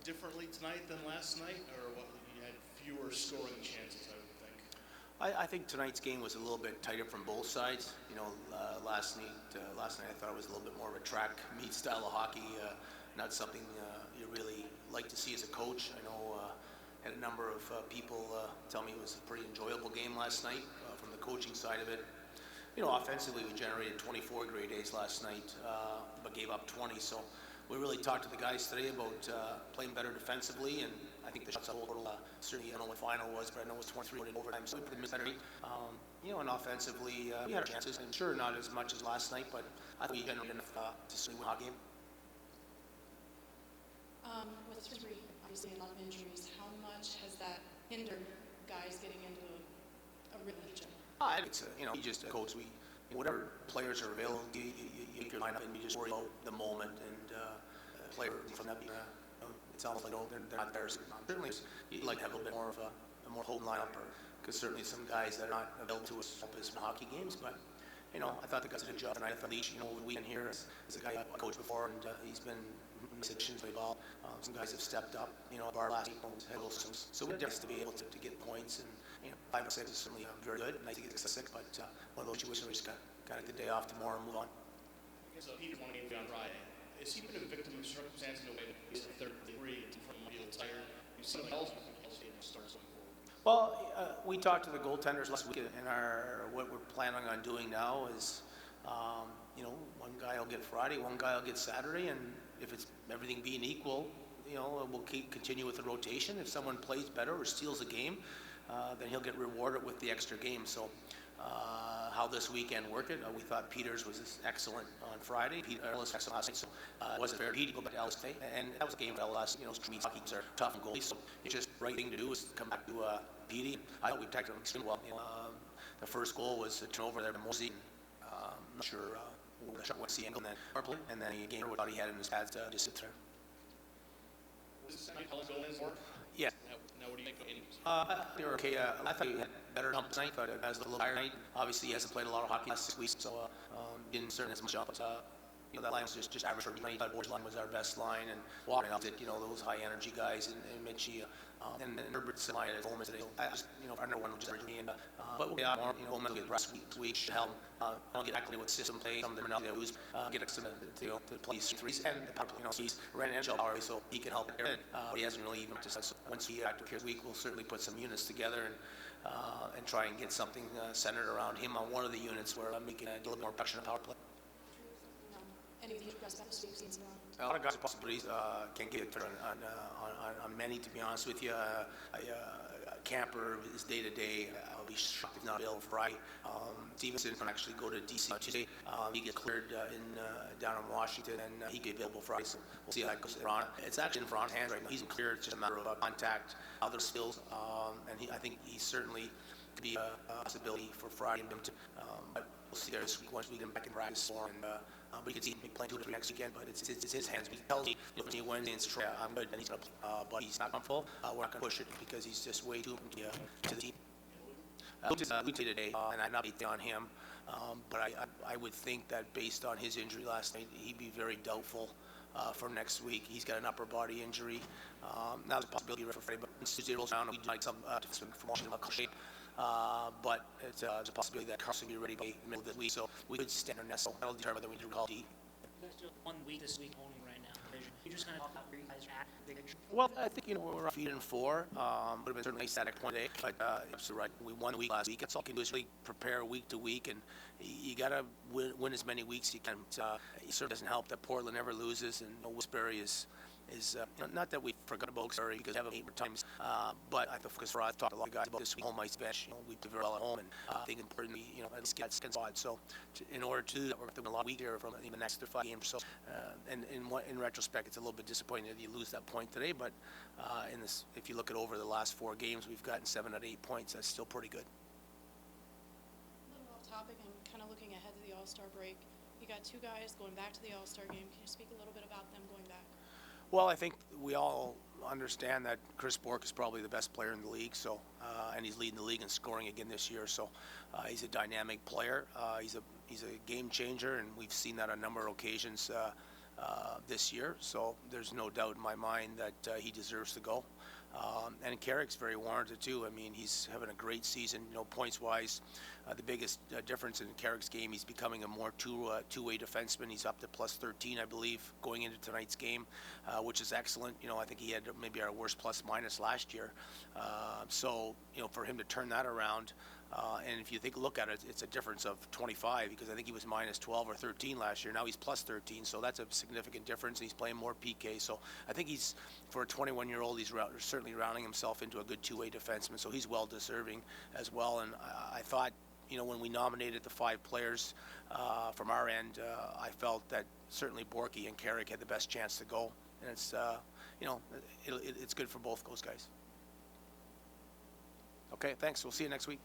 differently tonight than last night, or what, you had fewer scoring chances, I would think? I think tonight's game was a little bit tighter from both sides. Last night I thought it was a little bit more of a track meet style of hockey, not something you really like to see as a coach. I know had a number of people tell me it was a pretty enjoyable game last night from the coaching side of it. Offensively, we generated 24 grade A's last night, but gave up 20. So we really talked to the guys today about playing better defensively, and I think the shots on goal total, certainly, I don't know what final was, but I know it was 23 in overtime, so we put them better. And offensively, we had our chances, and sure, not as much as last night, but I think we generated enough to swing the hockey game. With three, obviously a lot of injuries, how much has that hindered guys getting into a religion? I think it's, you just coach. Whatever players are available, you make your lineup and you just worry about the moment and player from that. It's almost like they're not there. Certainly, you'd like to have a little bit more of a more potent lineup, because certainly some guys that are not available to us help us in hockey games. But I thought the guys did a good job tonight. I thought Leach, we can hear as a guy I coached before, and he's been situations play ball. Some guys have stepped up. Our last week had a little so we're just to be able to get points, and 5 or 6 is certainly very good. Nice to get 6 but one of those situations where we just got to get the day off tomorrow and move on. I guess Peter's one game on Friday. Has he been a victim of circumstance in a way that he's a third degree and from a tired? You see something else starts going forward. Well, we talked to the goaltenders last week, and what we're planning on doing now is, one guy will get Friday, one guy will get Saturday, and if it's everything being equal, we'll continue with the rotation. If someone plays better or steals a game, then he'll get rewarded with the extra game. So how this weekend worked it, we thought Peters was excellent on Friday. Ellis excellent last night, so it wasn't fair. He to go back to Ellis today, and that was a game for Ellis. Hockey are tough and goalies, so it's just the right thing to do is come back to Petey. I thought we protected him extremely well. The first goal was a turnover there by Mosey. I'm not sure what's the angle, and then he gained what he had in his pads to just sit there. Was this Ellis going in for? Yeah. Now what do you think of innings? They were okay. I thought he had better jump tonight, but it was a little tired night. Obviously, he hasn't played a lot of hockey last 6 weeks, so didn't certainly as much jump. But that line was just average for me. That boys line was our best line, and walking up it, those high energy guys, and Mitchie, and Herbert's line at home today. Our number one was just me, but we'll get more. We'll get the rest of the week to help. I'll get exactly what system play. Some of them are not lose. Get us to play threes and he's ran an NHL power, so he can help there. But he hasn't really even just so once he after this week, we'll certainly put some units together and try and get something centered around him on one of the units where I'm making a little more production of power play. Any of you guys got this week's season? A lot of guys possibilities can't get it on many, to be honest with you. Camper is day to day. I'll be shocked if not available Friday. Stevenson can actually go to DC Tuesday. He gets cleared down in Washington, and he get available Friday. So we'll see how that goes. It's actually in Ron's hands right now. He's in clear. It's just a matter of contact, other skills, and I think he certainly could be a possibility for Friday. But we'll see there this week once we get him back in practice for him. But he could see him playing 2 to 3 next weekend. But it's his hands. He tells me Wednesday and Saturday, I'm good, and he's going to play. But he's not comfortable. We're not going to push it because he's just way too important to the team. We played today, and I'm not on him. But I would think that based on his injury last night, he'd be very doubtful for next week. He's got an upper body injury. Now there's a possibility for Friday, but once Tuesday rolls around, we'd like some from Washington shape. But it's a possibility that Carson will be ready by the middle of the week, so we could stand our nest. So that'll determine whether we do call D. You guys do 1 week this week only right now. You just kind of talk about where you guys are at, big picture. Well, I think we're off 8-4. Would have been certainly nice at that point today, but absolutely right. We won a week last week. That's all you can do is really prepare week to week, and you got to win as many weeks as you can. It certainly doesn't help that Portland never loses, and Wilkes-Barre is not that we forgot about Surrey because we have 8 more times, but I focus for us. Talked to a lot of guys about this week. Home ice bench, we did very well at home, and I think importantly, at least get second spot. So, in order to do that, we're going to win a lot weaker from the next 5 games. So, and in retrospect, it's a little bit disappointing that you lose that point today. But if you look at over the last 4 games, we've gotten 7 out of 8 points. That's still pretty good. A little off topic and kind of looking ahead to the All-Star break. You got 2 guys going back to the All-Star game. Can you speak a little bit about them going back? Well, I think we all understand that Chris Bourque is probably the best player in the league, so and he's leading the league in scoring again this year. So he's a dynamic player. He's a game changer, and we've seen that on a number of occasions this year, so there's no doubt in my mind that he deserves to go. And Carrick's very warranted too. I mean, he's having a great season, points-wise. The biggest difference in Carrick's game, he's becoming a more two-way defenseman. He's up to plus 13, I believe, going into tonight's game, which is excellent. I think he had maybe our worst plus-minus last year. So, for him to turn that around, and if you look at it, it's a difference of 25, because I think he was minus 12 or 13 last year. Now he's plus 13, so that's a significant difference. He's playing more PK, so I think for a 21-year-old, he's certainly rounding himself into a good two-way defenseman, so he's well deserving as well. And I thought, when we nominated the 5 players from our end, I felt that certainly Borky and Carrick had the best chance to go, and it's it's good for both those guys. Okay, thanks. We'll see you next week.